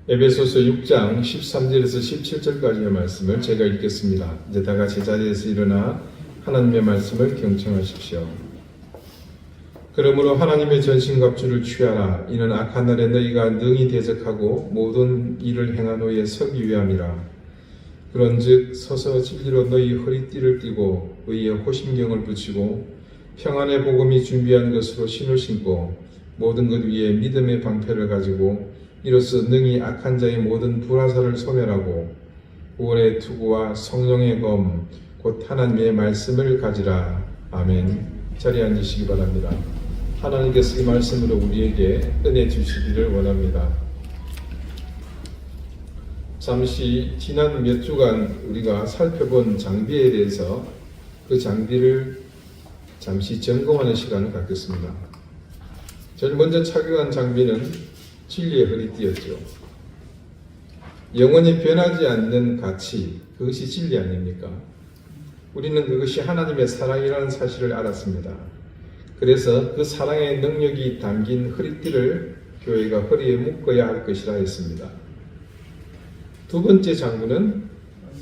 에베소서 6장 13절에서 17절까지의 말씀을 제가 읽겠습니다. 이제 다 같이 자리에서 일어나 하나님의 말씀을 경청하십시오. 그러므로 하나님의 전신갑주를 취하라. 이는 악한 날에 너희가 능히 대적하고 모든 일을 행한 후에 서기 위함이라. 그런즉 서서 진리로 너희 허리띠를 띠고 의의 호심경을 붙이고 평안의 복음이 준비한 것으로 신을 신고 모든 것 위에 믿음의 방패를 가지고 이로써 능히 악한 자의 모든 불화살을 소멸하고 구원의 투구와 성령의 검 곧 하나님의 말씀을 가지라. 아멘. 자리에 앉으시기 바랍니다. 하나님께서 이 말씀으로 우리에게 은혜 주시기를 원합니다. 잠시 지난 몇 주간 우리가 살펴본 장비에 대해서 그 장비를 잠시 점검하는 시간을 갖겠습니다. 제일 먼저 착용한 장비는 진리의 허리띠였죠. 영원히 변하지 않는 가치, 그것이 진리 아닙니까? 우리는 그것이 하나님의 사랑이라는 사실을 알았습니다. 그래서 그 사랑의 능력이 담긴 허리띠를 교회가 허리에 묶어야 할 것이라 했습니다. 두 번째 장구는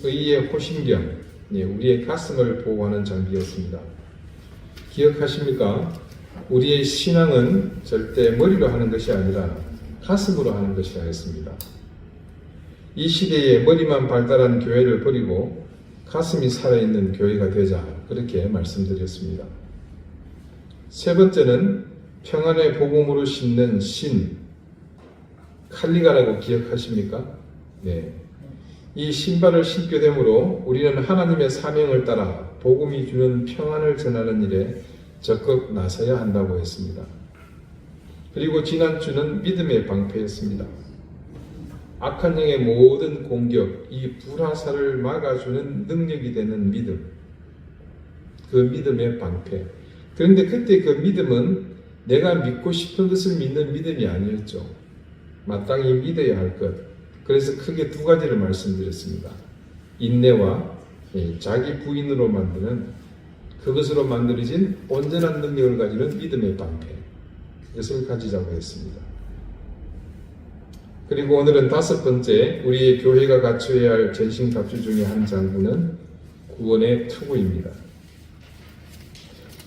의의 호심경, 우리의 가슴을 보호하는 장비였습니다. 기억하십니까? 우리의 신앙은 절대 머리로 하는 것이 아니라 가슴으로 하는 것이라 했습니다. 이 시대에 머리만 발달한 교회를 버리고 가슴이 살아있는 교회가 되자, 그렇게 말씀드렸습니다. 세 번째는 평안의 복음으로 신는 신, 칼리가라고 기억하십니까? 네. 이 신발을 신게 되므로 우리는 하나님의 사명을 따라 복음이 주는 평안을 전하는 일에 적극 나서야 한다고 했습니다. 그리고 지난주는 믿음의 방패였습니다. 악한 영의 모든 공격, 이 불화살을 막아주는 능력이 되는 믿음, 그 믿음의 방패. 그런데 그때 그 믿음은 내가 믿고 싶은 것을 믿는 믿음이 아니었죠. 마땅히 믿어야 할 것. 그래서 크게 두 가지를 말씀드렸습니다. 인내와 자기 부인으로 만드는, 그것으로 만들어진 온전한 능력을 가지는 믿음의 방패, 이것을 가지자고 했습니다. 그리고 오늘은 다섯 번째, 우리의 교회가 갖춰야 할 전신갑주 중에 한 장구는 구원의 투구입니다.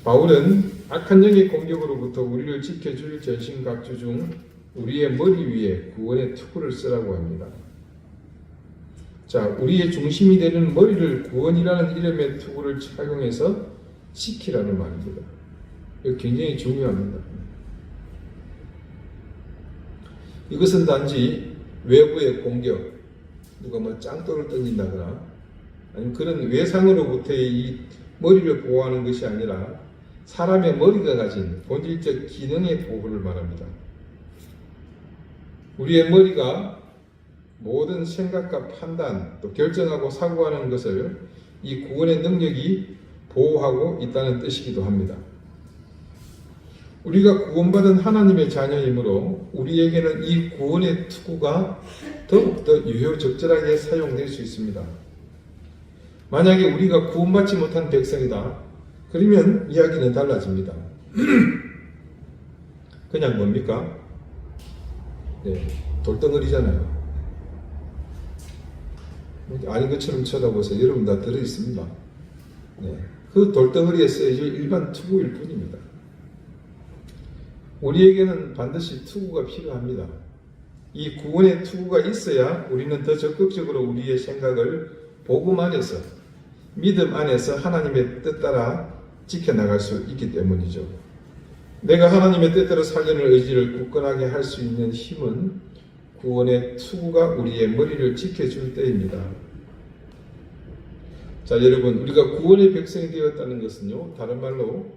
바울은 악한 영의 공격으로부터 우리를 지켜줄 전신갑주 중 우리의 머리 위에 구원의 투구를 쓰라고 합니다. 자, 우리의 중심이 되는 머리를 구원이라는 이름의 투구를 착용해서 지키라는 말입니다. 이거 굉장히 중요합니다. 이것은 단지 외부의 공격, 누가 짱돌을 던진다거나 아니면 그런 외상으로부터의 이 머리를 보호하는 것이 아니라 사람의 머리가 가진 본질적 기능의 보호를 말합니다. 우리의 머리가 모든 생각과 판단, 또 결정하고 사고하는 것을 이 구원의 능력이 보호하고 있다는 뜻이기도 합니다. 우리가 구원받은 하나님의 자녀이므로 우리에게는 이 구원의 투구가 더욱더 유효적절하게 사용될 수 있습니다. 만약에 우리가 구원받지 못한 백성이다, 그러면 이야기는 달라집니다. 그냥 뭡니까? 돌덩어리잖아요. 아닌 것처럼 쳐다보세요. 여러분 다 들어있습니다. 그 돌덩어리에 쓰여질 일반 투구일 뿐입니다. 우리에게는 반드시 투구가 필요합니다. 이 구원의 투구가 있어야 우리는 더 적극적으로 우리의 생각을 복음 안에서, 믿음 안에서 하나님의 뜻 따라 지켜나갈 수 있기 때문이죠. 내가 하나님의 뜻대로 살려는 의지를 굳건하게 할 수 있는 힘은 구원의 투구가 우리의 머리를 지켜줄 때입니다. 자, 여러분, 우리가 구원의 백성이 되었다는 것은요, 다른 말로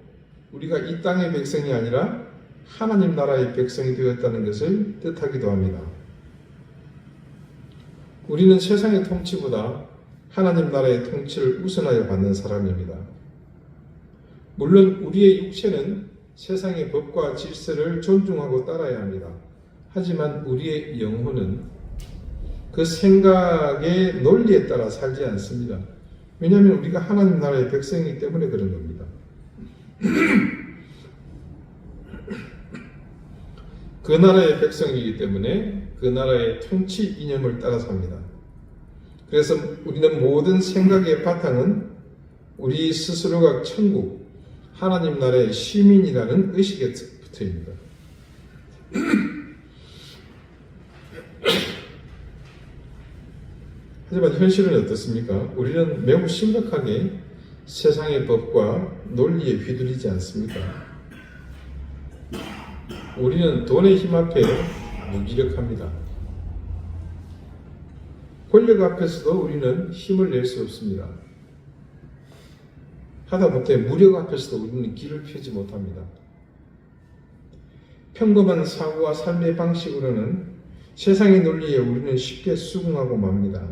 우리가 이 땅의 백성이 아니라 하나님 나라의 백성이 되었다는 것을 뜻하기도 합니다. 우리는 세상의 통치보다 하나님 나라의 통치를 우선하여 받는 사람입니다. 물론 우리의 육체는 세상의 법과 질서를 존중하고 따라야 합니다. 하지만 우리의 영혼은 그 생각의 논리에 따라 살지 않습니다. 왜냐하면 우리가 하나님 나라의 백성이기 때문에 그런 겁니다. 그 나라의 백성이기 때문에 그 나라의 통치 이념을 따라 삽니다. 그래서 우리는 모든 생각의 바탕은 우리 스스로가 천국, 하나님 나라의 시민이라는 의식에 붙어입니다. 하지만 현실은 어떻습니까? 우리는 매우 심각하게 세상의 법과 논리에 휘둘리지 않습니까? 우리는 돈의 힘 앞에 무기력합니다. 권력 앞에서도 우리는 힘을 낼 수 없습니다. 하다못해 무력 앞에서도 우리는 길을 펴지 못합니다. 평범한 사고와 삶의 방식으로는 세상의 논리에 우리는 쉽게 수긍하고 맙니다.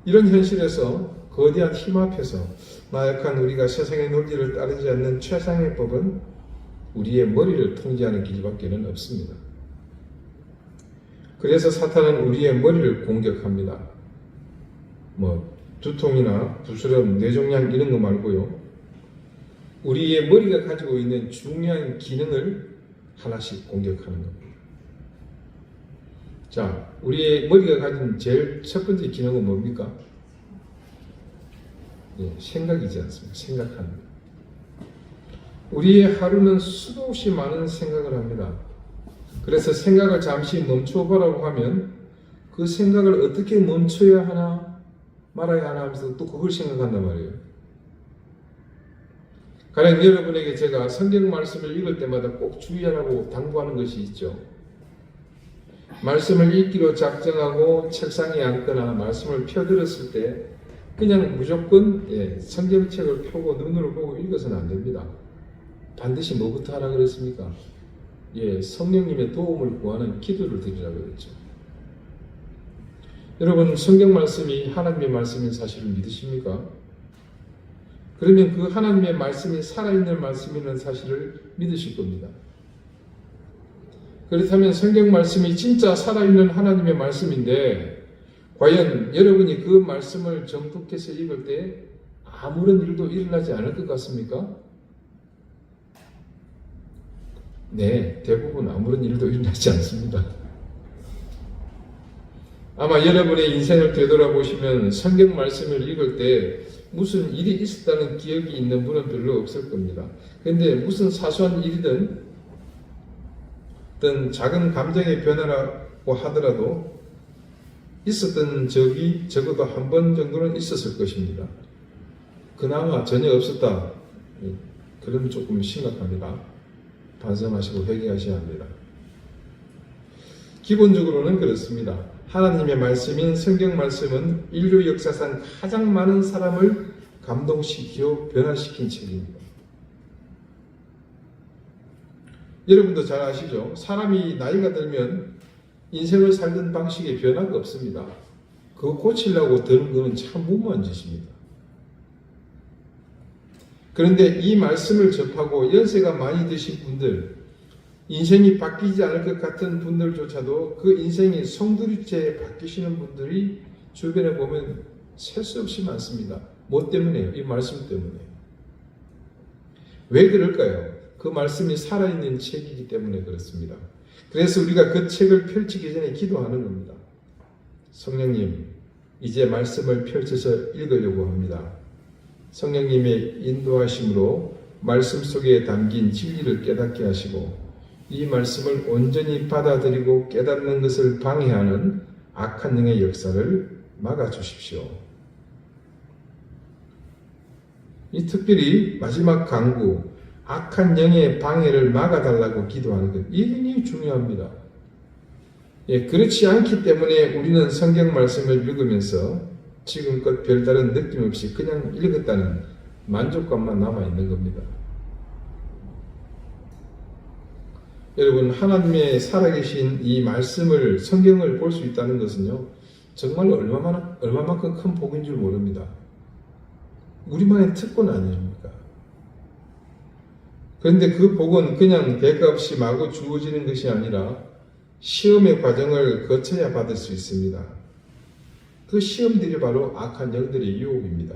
이런 현실에서 거대한 힘 앞에서 나약한 우리가 세상의 논리를 따르지 않는 최상의 법은 우리의 머리를 통제하는 길밖에는 없습니다. 그래서 사탄은 우리의 머리를 공격합니다. 두통이나 부스럼, 뇌종양 이런 거 말고요. 우리의 머리가 가지고 있는 중요한 기능을 하나씩 공격하는 겁니다. 자, 우리의 머리가 가진 제일 첫 번째 기능은 뭡니까? 생각이지 않습니까? 생각하는 것. 우리의 하루는 수도 없이 많은 생각을 합니다. 그래서 생각을 잠시 멈춰보라고 하면 그 생각을 어떻게 멈춰야 하나 말아야 하나 하면서 또 그걸 생각한단 말이에요. 가령 여러분에게 제가 성경 말씀을 읽을 때마다 꼭 주의하라고 당부하는 것이 있죠. 말씀을 읽기로 작정하고 책상에 앉거나 말씀을 펴들었을 때 그냥 무조건 성경책을 펴고 눈으로 보고 읽어서는 안 됩니다. 반드시 뭐부터 하라 그랬습니까? 성령님의 도움을 구하는 기도를 드리라고 그랬죠. 여러분, 성경 말씀이 하나님의 말씀인 사실을 믿으십니까? 그러면 그 하나님의 말씀이 살아있는 말씀이라는 사실을 믿으실 겁니다. 그렇다면 성경 말씀이 진짜 살아있는 하나님의 말씀인데 과연 여러분이 그 말씀을 정독해서 읽을 때 아무런 일도 일어나지 않을 것 같습니까? 네, 대부분 아무런 일도 일어나지 않습니다. 아마 여러분의 인생을 되돌아보시면 성경 말씀을 읽을 때 무슨 일이 있었다는 기억이 있는 분은 별로 없을 겁니다. 그런데 무슨 사소한 일이든 어떤 작은 감정의 변화라고 하더라도 있었던 적이 적어도 한 번 정도는 있었을 것입니다. 그나마 전혀 없었다. 그러면 조금 심각합니다. 반성하시고 회개하셔야 합니다. 기본적으로는 그렇습니다. 하나님의 말씀인 성경 말씀은 인류 역사상 가장 많은 사람을 감동시키고 변화시킨 책입니다. 여러분도 잘 아시죠? 사람이 나이가 들면 인생을 살던 방식에 변화가 없습니다. 그거 고치려고 드는 거는 참 무모한 짓입니다. 그런데 이 말씀을 접하고 연세가 많이 드신 분들, 인생이 바뀌지 않을 것 같은 분들조차도 그 인생이 송두리째 바뀌시는 분들이 주변에 보면 셀 수 없이 많습니다. 뭐 때문에요? 이 말씀 때문에. 왜 그럴까요? 그 말씀이 살아있는 책이기 때문에 그렇습니다. 그래서 우리가 그 책을 펼치기 전에 기도하는 겁니다. 성령님, 이제 말씀을 펼쳐서 읽으려고 합니다. 성령님의 인도하심으로 말씀 속에 담긴 진리를 깨닫게 하시고 이 말씀을 온전히 받아들이고 깨닫는 것을 방해하는 악한 영의 역사를 막아주십시오. 이 특별히 마지막 강구, 악한 영의 방해를 막아달라고 기도하는 것, 이게 중요합니다. 그렇지 않기 때문에 우리는 성경 말씀을 읽으면서 지금껏 별다른 느낌 없이 그냥 읽었다는 만족감만 남아있는 겁니다. 여러분, 하나님의 살아계신 이 말씀을, 성경을 볼 수 있다는 것은요, 정말로 얼마만큼 큰 복인 줄 모릅니다. 우리만의 특권 아닙니까? 그런데 그 복은 그냥 대가 없이 마구 주어지는 것이 아니라 시험의 과정을 거쳐야 받을 수 있습니다. 그 시험들이 바로 악한 영들의 유혹입니다.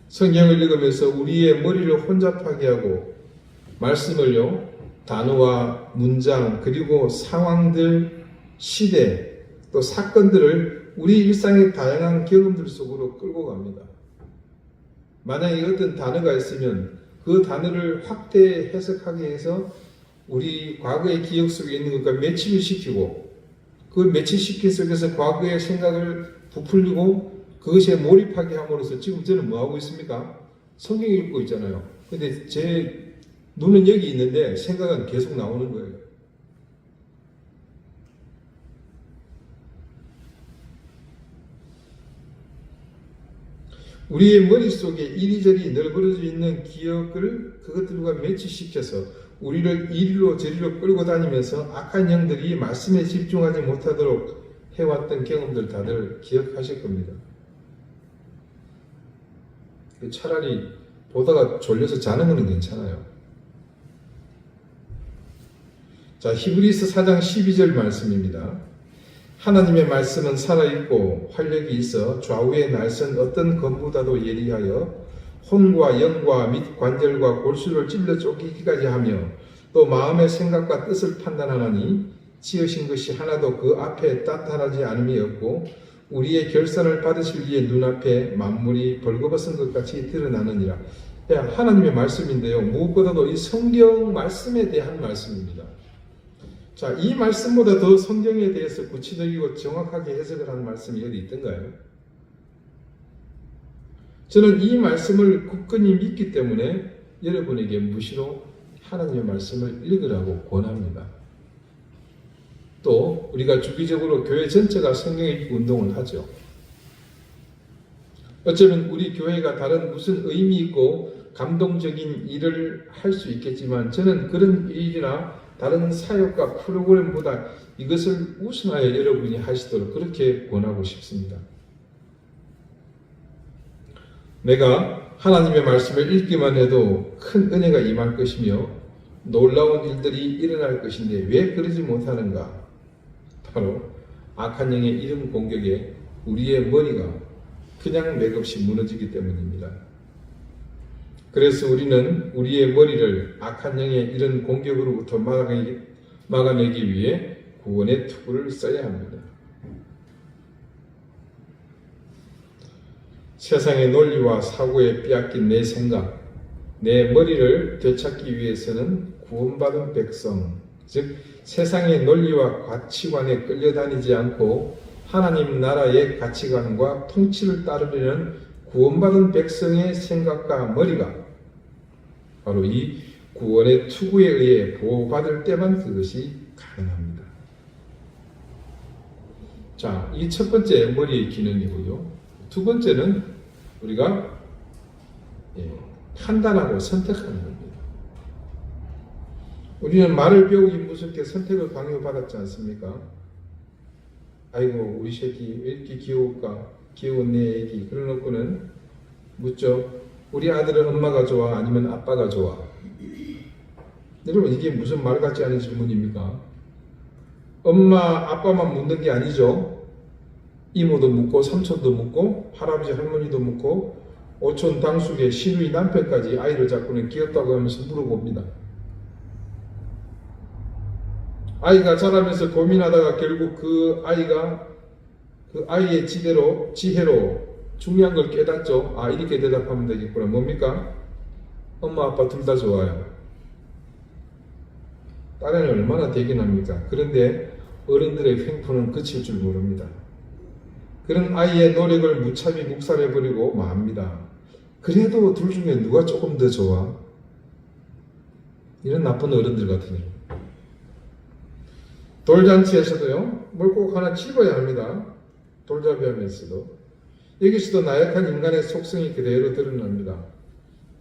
성경을 읽으면서 우리의 머리를 혼잡하게 하고 말씀을요 단어와 문장 그리고 상황들, 시대, 또 사건들을 우리 일상의 다양한 경험들 속으로 끌고 갑니다. 만약에 어떤 단어가 있으면 그 단어를 확대 해석하게 해서 우리 과거의 기억 속에 있는 것과 매치를 시키고 그 매치시킨 속에서 과거의 생각을 부풀리고 그것에 몰입하게 함으로써 지금 저는 뭐하고 있습니까? 성경 읽고 있잖아요. 근데 제 눈은 여기 있는데 생각은 계속 나오는 거예요. 우리의 머릿속에 이리저리 널브러져 있는 기억을 그것들과 매치시켜서 우리를 이리로 저리로 끌고 다니면서 악한 영들이 말씀에 집중하지 못하도록 해왔던 경험들 다들 기억하실 겁니다. 차라리 보다가 졸려서 자는 건 괜찮아요. 자, 히브리서 4장 12절 말씀입니다. 하나님의 말씀은 살아있고 활력이 있어 좌우에 날선 어떤 검보다도 예리하여 혼과 영과 및 관절과 골수를 찔러 쫓기기까지 하며 또 마음의 생각과 뜻을 판단하나니 지으신 것이 하나도 그 앞에 따탈하지 않음이 없고 우리의 결산을 받으실 이의 눈앞에 만물이 벌거벗은 것 같이 드러나느니라. 하나님의 말씀인데요. 무엇보다도 이 성경 말씀에 대한 말씀입니다. 자, 이 말씀보다 더 성경에 대해서 구체적이고 정확하게 해석을 하는 말씀이 어디 있던가요? 저는 이 말씀을 굳건히 믿기 때문에 여러분에게 무시로 하나님의 말씀을 읽으라고 권합니다. 또 우리가 주기적으로 교회 전체가 성경 읽기 운동을 하죠. 어쩌면 우리 교회가 다른 무슨 의미 있고 감동적인 일을 할 수 있겠지만 저는 그런 일이나 다른 사역과 프로그램보다 이것을 우선하여 여러분이 하시도록 그렇게 권하고 싶습니다. 내가 하나님의 말씀을 읽기만 해도 큰 은혜가 임할 것이며 놀라운 일들이 일어날 것인데 왜 그러지 못하는가? 바로 악한 영의 이름 공격에 우리의 머리가 그냥 맥없이 무너지기 때문입니다. 그래서 우리는 우리의 머리를 악한 영의 이런 공격으로부터 막아내기 위해 구원의 투구를 써야 합니다. 세상의 논리와 사고에 빼앗긴 내 생각, 내 머리를 되찾기 위해서는 구원받은 백성, 즉 세상의 논리와 가치관에 끌려다니지 않고 하나님 나라의 가치관과 통치를 따르려는 구원받은 백성의 생각과 머리가 바로 이 구원의 투구에 의해 보호받을 때만 그것이 가능합니다. 자, 이 첫 번째 머리의 기능이고요. 두 번째는 우리가 판단하고 선택하는 겁니다. 우리는 말을 배우기 무섭게 선택을 강요받았지 않습니까? 아이고 우리 새끼 왜 이렇게 귀여울까? 귀여운 내 애기. 그러놓고는 묻죠. 우리 아들은 엄마가 좋아? 아니면 아빠가 좋아? 여러분 이게 무슨 말 같지 않은 질문입니까? 엄마 아빠만 묻는 게 아니죠. 이모도 묻고 삼촌도 묻고 할아버지 할머니도 묻고 오촌 당숙의 시누이 남편까지 아이를 잡고는 귀엽다고 하면서 물어봅니다. 아이가 자라면서 고민하다가 결국 그 아이의 지혜로 중요한 걸 깨닫죠. 아, 이렇게 대답하면 되겠구나. 뭡니까? 엄마 아빠 둘 다 좋아요. 딸에는 얼마나 대견합니까? 그런데 어른들의 횡포는 그칠 줄 모릅니다. 그런 아이의 노력을 무차비 묵살해버리고 맙니다. 그래도 둘 중에 누가 조금 더 좋아? 이런 나쁜 어른들 같으니. 돌잔치에서도요, 뭘 꼭 하나 집어야 합니다. 돌잡이 하면서도. 여기서도 나약한 인간의 속성이 그대로 드러납니다.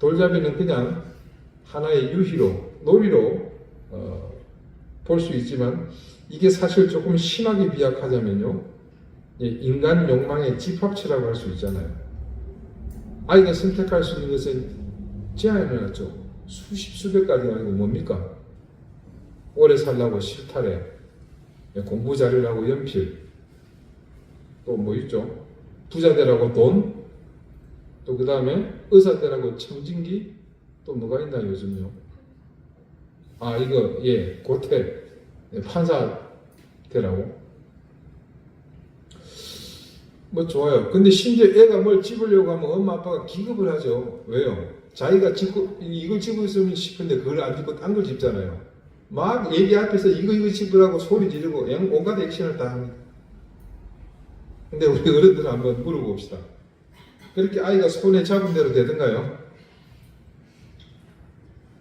돌잡이는 그냥 하나의 유희로, 놀이로 볼 수 있지만 이게 사실 조금 심하게 비약하자면요, 인간 욕망의 집합체라고 할 수 있잖아요. 아이가 선택할 수 있는 것은 제한해놨죠. 수십 수백 가지가 아니고 뭡니까? 오래 살라고 실타래, 공부 잘하려고 연필, 또 뭐 있죠? 부자 되라고 돈, 또 그 다음에 의사 되라고 청진기, 또 뭐가 있나 요즘요? 아, 이거, 예, 고태, 판사 되라고? 뭐 좋아요. 근데 심지어 애가 뭘 집으려고 하면 엄마 아빠가 기겁을 하죠. 왜요? 자기가 이걸 집고 있으면 싶은데 그걸 안 집고 딴 걸 집잖아요. 막 얘기 앞에서 이거 집으라고 소리 지르고 온갖 액션을 다 합니다. 근데 우리 어른들 한번 물어봅시다. 그렇게 아이가 손에 잡은 대로 되던가요?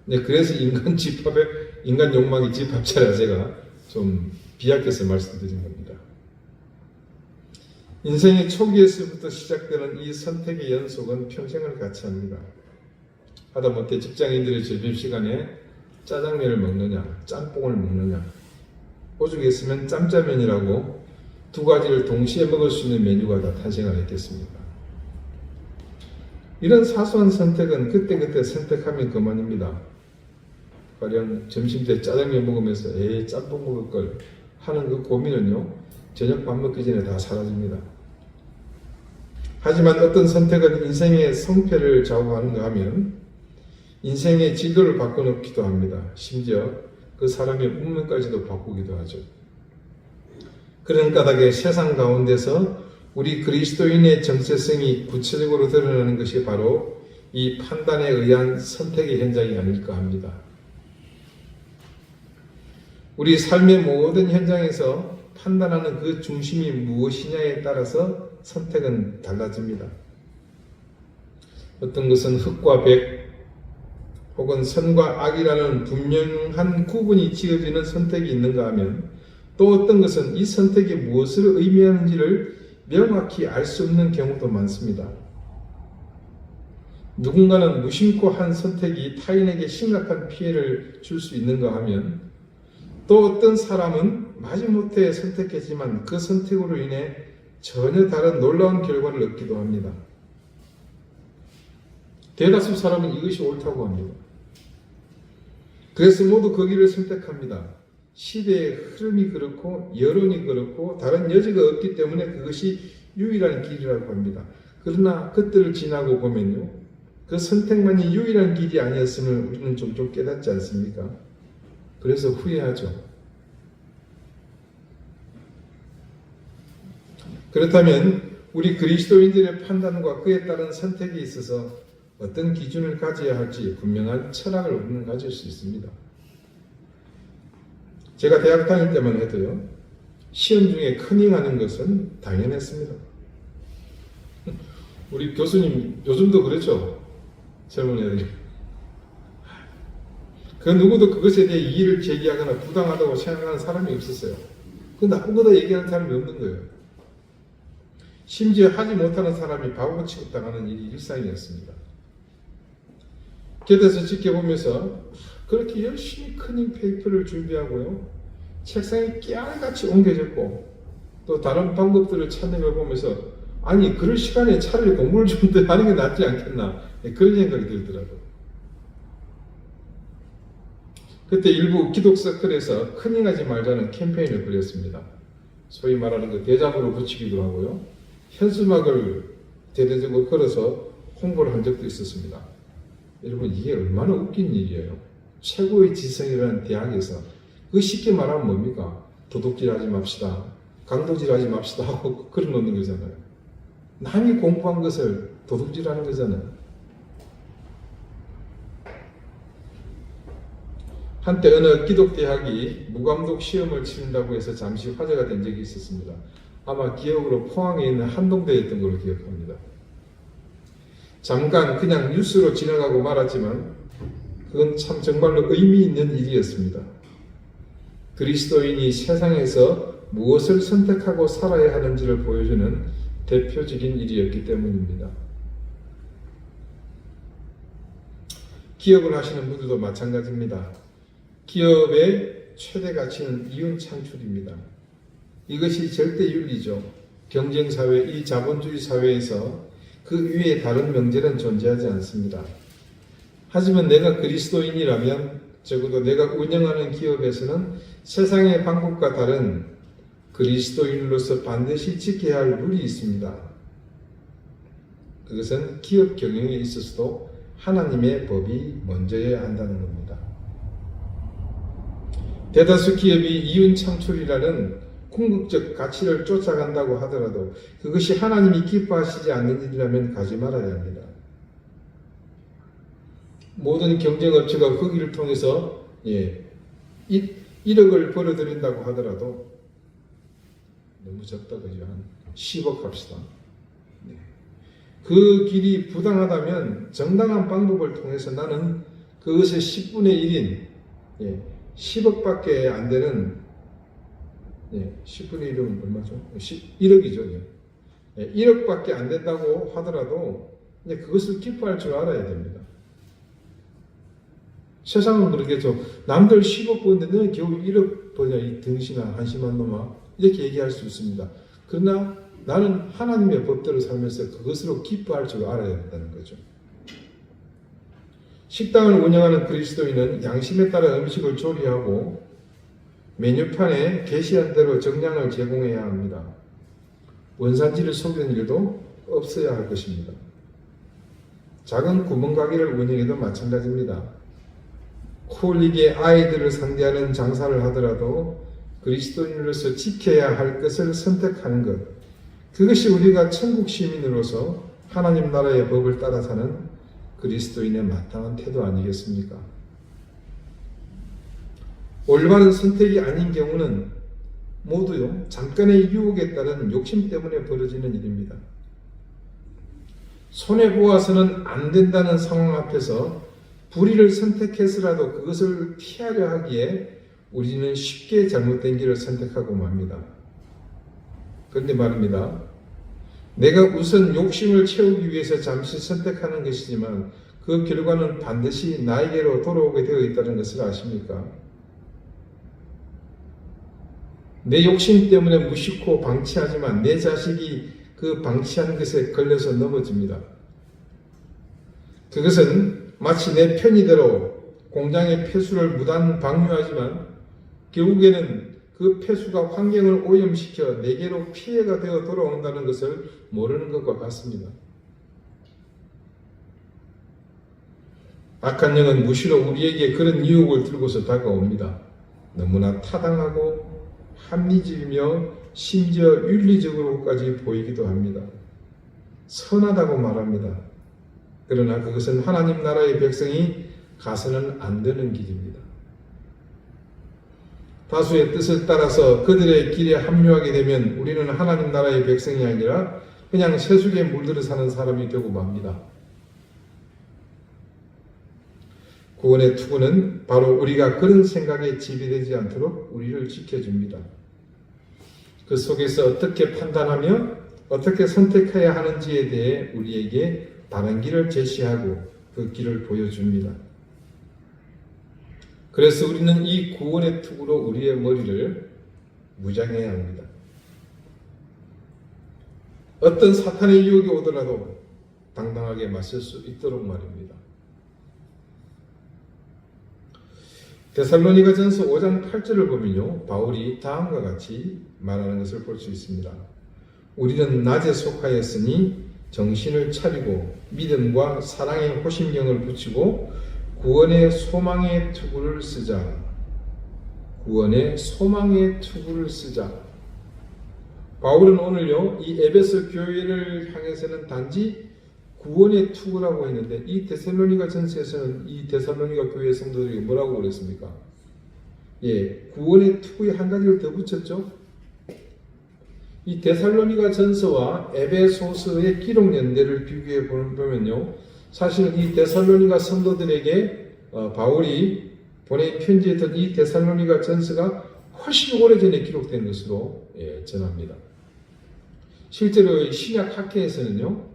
네, 그래서 인간 욕망이 집합자라 제가 좀 비약해서 말씀드린 겁니다. 인생의 초기에서부터 시작되는 이 선택의 연속은 평생을 같이 합니다. 하다못해 직장인들의 점심시간에 짜장면을 먹느냐, 짬뽕을 먹느냐, 오죽 했으면 짬짜면이라고 두 가지를 동시에 먹을 수 있는 메뉴가 다 탄생을 했겠습니까? 이런 사소한 선택은 그때그때 선택하면 그만입니다. 가령 점심때 짜장면 먹으면서 짬뽕 먹을 걸 하는 그 고민은요, 저녁 밥 먹기 전에 다 사라집니다. 하지만 어떤 선택은 인생의 성패를 좌우하는가 하면 인생의 지도를 바꿔놓기도 합니다. 심지어 그 사람의 운명까지도 바꾸기도 하죠. 그런 까닭에 세상 가운데서 우리 그리스도인의 정체성이 구체적으로 드러나는 것이 바로 이 판단에 의한 선택의 현장이 아닐까 합니다. 우리 삶의 모든 현장에서 판단하는 그 중심이 무엇이냐에 따라서 선택은 달라집니다. 어떤 것은 흑과 백 혹은 선과 악이라는 분명한 구분이 지어지는 선택이 있는가 하면 또 어떤 것은 이 선택이 무엇을 의미하는지를 명확히 알 수 없는 경우도 많습니다. 누군가는 무심코 한 선택이 타인에게 심각한 피해를 줄 수 있는가 하면 또 어떤 사람은 마지못해 선택했지만 그 선택으로 인해 전혀 다른 놀라운 결과를 얻기도 합니다. 대다수 사람은 이것이 옳다고 합니다. 그래서 모두 그 길을 선택합니다. 시대의 흐름이 그렇고 여론이 그렇고 다른 여지가 없기 때문에 그것이 유일한 길이라고 합니다. 그러나 그때를 지나고 보면요, 그 선택만이 유일한 길이 아니었음을 우리는 좀 깨닫지 않습니까? 그래서 후회하죠. 그렇다면 우리 그리스도인들의 판단과 그에 따른 선택에 있어서 어떤 기준을 가져야 할지 분명한 철학을 우리는 가질 수 있습니다. 제가 대학 다닐 때만 해도요, 시험 중에 커닝하는 것은 당연했습니다. 우리 교수님 요즘도 그렇죠? 젊은 애들이. 그 누구도 그것에 대해 이의를 제기하거나 부당하다고 생각하는 사람이 없었어요. 그 나쁜 거다 얘기하는 사람이 없는 거예요. 심지어 하지 못하는 사람이 바보 취급당하는 일이 일상이었습니다. 곁에서 지켜보면서 그렇게 열심히 커닝 페이퍼를 준비하고요, 책상에 깨알같이 옮겨졌고 또 다른 방법들을 찾는 보면서 아니 그럴 시간에 차라리 공부를 좀 더 하는 게 낫지 않겠나, 그런 생각이 들더라고요. 그때 일부 기독 서클에서 커닝하지 말자는 캠페인을 벌였습니다. 소위 말하는 그 대자보로 붙이기도 하고요, 현수막을 대대적으로 걸어서 홍보를 한 적도 있었습니다. 여러분, 이게 얼마나 웃긴 일이에요. 최고의 지성이라는 대학에서 그 쉽게 말하면 뭡니까? 도둑질하지 맙시다, 강도질하지 맙시다 하고 그런 놓는 거잖아요. 남이 공부한 것을 도둑질하는 거잖아요. 한때 어느 기독대학이 무감독 시험을 치른다고 해서 잠시 화제가 된 적이 있었습니다. 아마 기억으로 포항에 있는 한동대였던 걸로 기억합니다. 잠깐 그냥 뉴스로 지나가고 말았지만 그건 참 정말로 의미 있는 일이었습니다. 그리스도인이 세상에서 무엇을 선택하고 살아야 하는지를 보여주는 대표적인 일이었기 때문입니다. 기업을 하시는 분들도 마찬가지입니다. 기업의 최대 가치는 이윤 창출입니다. 이것이 절대 윤리죠. 경쟁사회, 이 자본주의 사회에서 그 위에 다른 명제는 존재하지 않습니다. 하지만 내가 그리스도인이라면 적어도 내가 운영하는 기업에서는 세상의 방법과 다른 그리스도인으로서 반드시 지켜야 할 룰이 있습니다. 그것은 기업 경영에 있어서도 하나님의 법이 먼저여야 한다는 겁니다. 대다수 기업이 이윤 창출이라는 궁극적 가치를 쫓아간다고 하더라도 그것이 하나님이 기뻐하시지 않는 일이라면 가지 말아야 합니다. 모든 경쟁업체가 거기를 통해서 1억을 벌어들인다고 하더라도 너무 적다 그죠? 한 10억 합시다. 그 길이 부당하다면 정당한 방법을 통해서 나는 그것의 10분의 1인 10억밖에 안 되는 10분의 1은 얼마죠? 1억이죠. 1억밖에 안 된다고 하더라도 그것을 기뻐할 줄 알아야 됩니다. 세상은 그러겠죠. 남들 10억 버는데 너는 겨우 1억 버냐 이 등신아 한심한 놈아 이렇게 얘기할 수 있습니다. 그러나 나는 하나님의 법대로 살면서 그것으로 기뻐할 줄 알아야 한다는 거죠. 식당을 운영하는 그리스도인은 양심에 따라 음식을 조리하고 메뉴판에 게시한 대로 정량을 제공해야 합니다. 원산지를 속이는 일도 없어야 할 것입니다. 작은 구멍가게를 운영해도 마찬가지입니다. 콜릭의 아이들을 상대하는 장사를 하더라도 그리스도인으로서 지켜야 할 것을 선택하는 것, 그것이 우리가 천국 시민으로서 하나님 나라의 법을 따라 사는 그리스도인의 마땅한 태도 아니겠습니까? 올바른 선택이 아닌 경우는 모두요 잠깐의 유혹에 따른 욕심 때문에 벌어지는 일입니다. 손해보아서는 안 된다는 상황 앞에서 불의를 선택해서라도 그것을 피하려 하기에 우리는 쉽게 잘못된 길을 선택하고 맙니다. 그런데 말입니다. 내가 우선 욕심을 채우기 위해서 잠시 선택하는 것이지만 그 결과는 반드시 나에게로 돌아오게 되어 있다는 것을 아십니까? 내 욕심 때문에 무심코 방치하지만 내 자식이 그 방치하는 것에 걸려서 넘어집니다. 그것은 마치 내 편의대로 공장의 폐수를 무단 방류하지만 결국에는 그 폐수가 환경을 오염시켜 내게로 피해가 되어 돌아온다는 것을 모르는 것과 같습니다. 악한 영은 무시로 우리에게 그런 유혹을 들고서 다가옵니다. 너무나 타당하고 합리적이며 심지어 윤리적으로까지 보이기도 합니다. 선하다고 말합니다. 그러나 그것은 하나님 나라의 백성이 가서는 안 되는 길입니다. 다수의 뜻을 따라서 그들의 길에 합류하게 되면 우리는 하나님 나라의 백성이 아니라 그냥 세속에 물들어 사는 사람이 되고 맙니다. 구원의 투구는 바로 우리가 그런 생각에 지배되지 않도록 우리를 지켜줍니다. 그 속에서 어떻게 판단하며 어떻게 선택해야 하는지에 대해 우리에게 바른 길을 제시하고 그 길을 보여줍니다. 그래서 우리는 이 구원의 투구로 우리의 머리를 무장해야 합니다. 어떤 사탄의 유혹이 오더라도 당당하게 맞설 수 있도록 말입니다. 데살로니가전서 5장 8절을 보면요, 바울이 다음과 같이 말하는 것을 볼 수 있습니다. 우리는 낮에 속하였으니 정신을 차리고 믿음과 사랑의 호심경을 붙이고 구원의 소망의 투구를 쓰자. 구원의 소망의 투구를 쓰자. 바울은 오늘요, 이 에베소 교회를 향해서는 단지 구원의 투구라고 했는데 이 데살로니가 전서에서는 이 데살로니가 교회 성도들에게 뭐라고 그랬습니까? 구원의 투구에 한 가지를 더 붙였죠. 이 데살로니가 전서와 에베소서의 기록 연대를 비교해 보면요, 사실은 이 데살로니가 성도들에게 바울이 보낸 편지했던 이 데살로니가 전서가 훨씬 오래전에 기록된 것으로 전합니다. 실제로 신약 학회에서는요,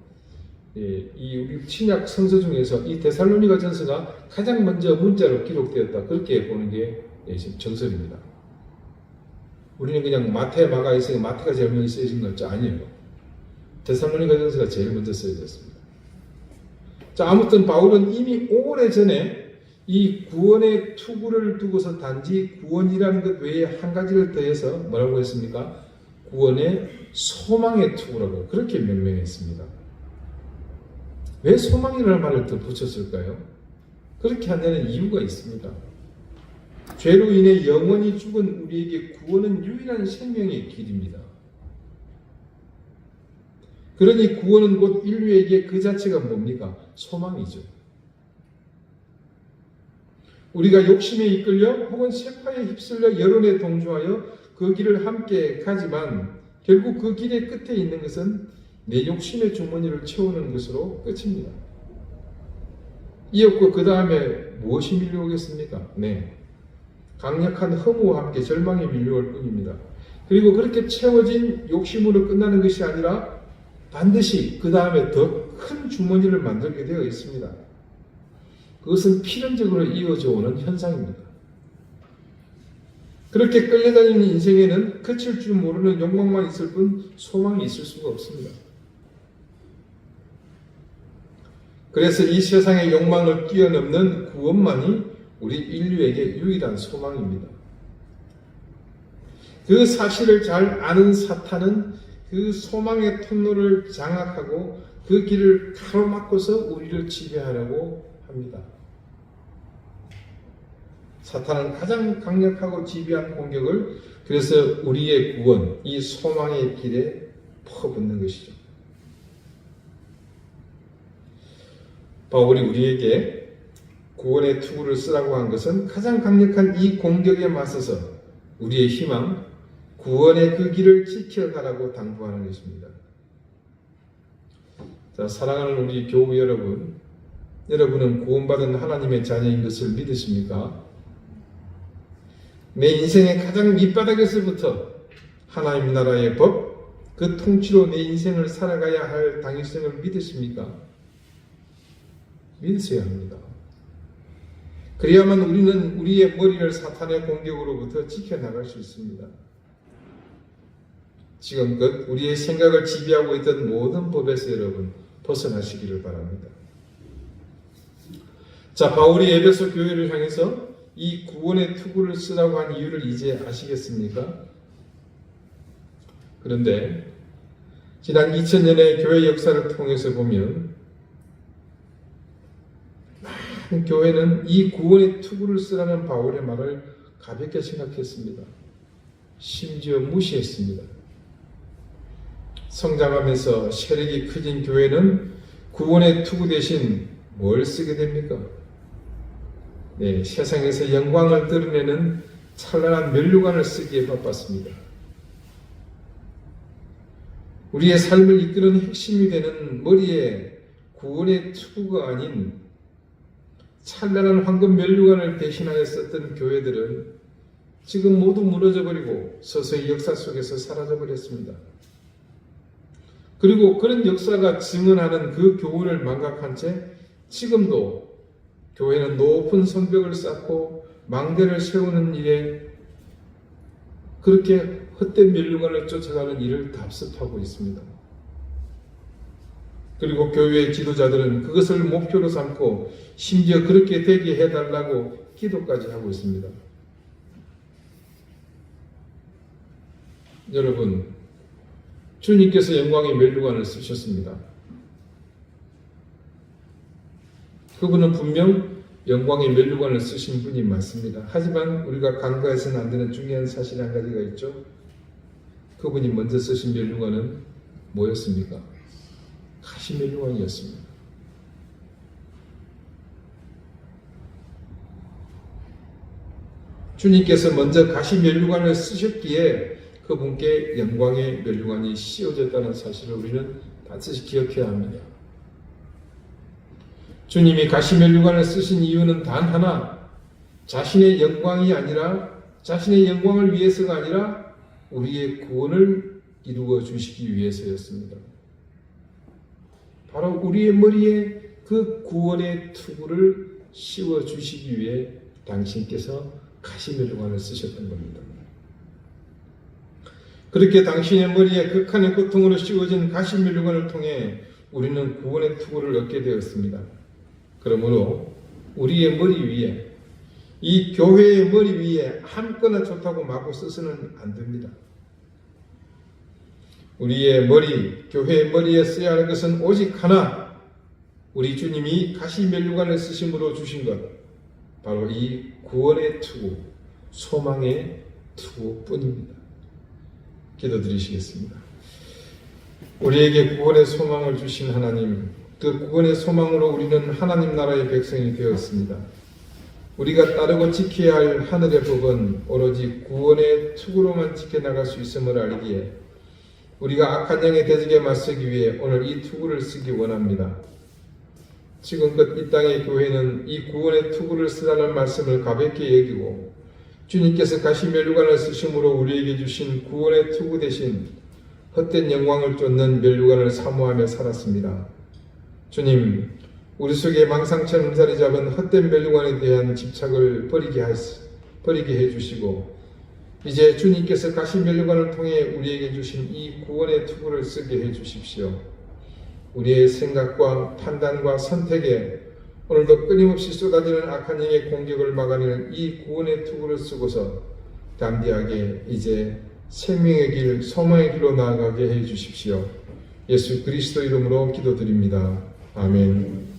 이 우리 신약 성서 중에서 이 데살로니가 전서가 가장 먼저 문자로 기록되었다, 그렇게 보는 게 정설입니다. 우리는 그냥 마태, 마가 있으니 마태가 제일 먼저 쓰여진 건 아니에요. 데살로니가 전서가 제일 먼저 쓰여졌습니다. 자, 아무튼 바울은 이미 오래전에 이 구원의 투구를 두고서 단지 구원이라는 것 외에 한 가지를 더해서 뭐라고 했습니까? 구원의 소망의 투구라고 그렇게 명명했습니다. 왜 소망이라는 말을 더 붙였을까요? 그렇게 한 데는 이유가 있습니다. 죄로 인해 영원히 죽은 우리에게 구원은 유일한 생명의 길입니다. 그러니 구원은 곧 인류에게 그 자체가 뭡니까? 소망이죠. 우리가 욕심에 이끌려 혹은 세파에 휩쓸려 여론에 동조하여 그 길을 함께 가지만 결국 그 길의 끝에 있는 것은 내 욕심의 주머니를 채우는 것으로 끝입니다. 이었고 그 다음에 무엇이 밀려오겠습니까? 네, 강력한 허무와 함께 절망이 밀려올 뿐입니다. 그리고 그렇게 채워진 욕심으로 끝나는 것이 아니라 반드시 그 다음에 더 큰 주머니를 만들게 되어 있습니다. 그것은 필연적으로 이어져 오는 현상입니다. 그렇게 끌려다니는 인생에는 그칠 줄 모르는 욕망만 있을 뿐 소망이 있을 수가 없습니다. 그래서 이 세상의 욕망을 뛰어넘는 구원만이 우리 인류에게 유일한 소망입니다. 그 사실을 잘 아는 사탄은 그 소망의 통로를 장악하고 그 길을 가로막고서 우리를 지배하려고 합니다. 사탄은 가장 강력하고 지배한 공격을 그래서 우리의 구원, 이 소망의 길에 퍼붓는 것이죠. 바울이 우리에게 구원의 투구를 쓰라고 한 것은 가장 강력한 이 공격에 맞서서 우리의 희망, 구원의 그 길을 지켜가라고 당부하는 것입니다. 자, 사랑하는 우리 교우 여러분, 여러분은 구원받은 하나님의 자녀인 것을 믿으십니까? 내 인생의 가장 밑바닥에서부터 하나님 나라의 법, 그 통치로 내 인생을 살아가야 할 당위성을 믿으십니까? 믿으셔야 합니다. 그래야만 우리는 우리의 머리를 사탄의 공격으로부터 지켜나갈 수 있습니다. 지금껏 우리의 생각을 지배하고 있던 모든 법에서 여러분 벗어나시기를 바랍니다. 자, 바울이 에베소 교회를 향해서 이 구원의 투구를 쓰라고 한 이유를 이제 아시겠습니까? 그런데 지난 2000년의 교회 역사를 통해서 보면 많은 교회는 이 구원의 투구를 쓰라는 바울의 말을 가볍게 생각했습니다. 심지어 무시했습니다. 성장하면서 세력이 커진 교회는 구원의 투구 대신 뭘 쓰게 됩니까? 네, 세상에서 영광을 드러내는 찬란한 면류관을 쓰기에 바빴습니다. 우리의 삶을 이끄는 핵심이 되는 머리에 구원의 투구가 아닌 찬란한 황금 면류관을 대신하여 썼던 교회들은 지금 모두 무너져버리고 서서히 역사 속에서 사라져버렸습니다. 그리고 그런 역사가 증언하는 그 교훈을 망각한 채 지금도 교회는 높은 성벽을 쌓고 망대를 세우는 일에 그렇게 헛된 면류관을 쫓아가는 일을 답습하고 있습니다. 그리고 교회의 지도자들은 그것을 목표로 삼고 심지어 그렇게 되게 해달라고 기도까지 하고 있습니다. 여러분, 주님께서 영광의 면류관을 쓰셨습니다. 그분은 분명 영광의 면류관을 쓰신 분이 맞습니다. 하지만 우리가 간과해서는 안 되는 중요한 사실 한 가지가 있죠. 그분이 먼저 쓰신 면류관은 뭐였습니까? 가시 면류관이었습니다. 주님께서 먼저 가시 면류관을 쓰셨기에 그분께 영광의 면류관이 씌워졌다는 사실을 우리는 반드시 기억해야 합니다. 주님이 가시 면류관을 쓰신 이유는 단 하나, 자신의 영광이 아니라, 자신의 영광을 위해서가 아니라 우리의 구원을 이루어 주시기 위해서였습니다. 바로 우리의 머리에 그 구원의 투구를 씌워 주시기 위해 당신께서 가시 면류관을 쓰셨던 겁니다. 그렇게 당신의 머리에 극한의 고통으로 씌워진 가시 면류관을 통해 우리는 구원의 투구를 얻게 되었습니다. 그러므로 우리의 머리 위에, 이 교회의 머리 위에 아무거나 좋다고 마구 써서는 안 됩니다. 우리의 머리, 교회의 머리에 써야 할 것은 오직 하나, 우리 주님이 가시 면류관을 쓰심으로 주신 것, 바로 이 구원의 투구, 소망의 투구뿐입니다. 기도드리시겠습니다. 우리에게 구원의 소망을 주신 하나님, 그 구원의 소망으로 우리는 하나님 나라의 백성이 되었습니다. 우리가 따르고 지켜야 할 하늘의 법은 오로지 구원의 투구로만 지켜나갈 수 있음을 알기에 우리가 악한 영의 대적에 맞서기 위해 오늘 이 투구를 쓰기 원합니다. 지금껏 이 땅의 교회는 이 구원의 투구를 쓰라는 말씀을 가볍게 여기고 주님께서 가시 멸류관을 쓰심으로 우리에게 주신 구원의 투구 대신 헛된 영광을 쫓는 멸류관을 사모하며 살았습니다. 주님, 우리 속에 망상처럼 자리 잡은 헛된 멸류관에 대한 집착을 버리게 해주시고 이제 주님께서 가시 멸류관을 통해 우리에게 주신 이 구원의 투구를 쓰게 해주십시오. 우리의 생각과 판단과 선택에 오늘도 끊임없이 쏟아지는 악한 영의 공격을 막아내는 이 구원의 투구를 쓰고서 담대하게 이제 생명의 길, 소망의 길로 나아가게 해주십시오. 예수 그리스도 이름으로 기도드립니다. 아멘.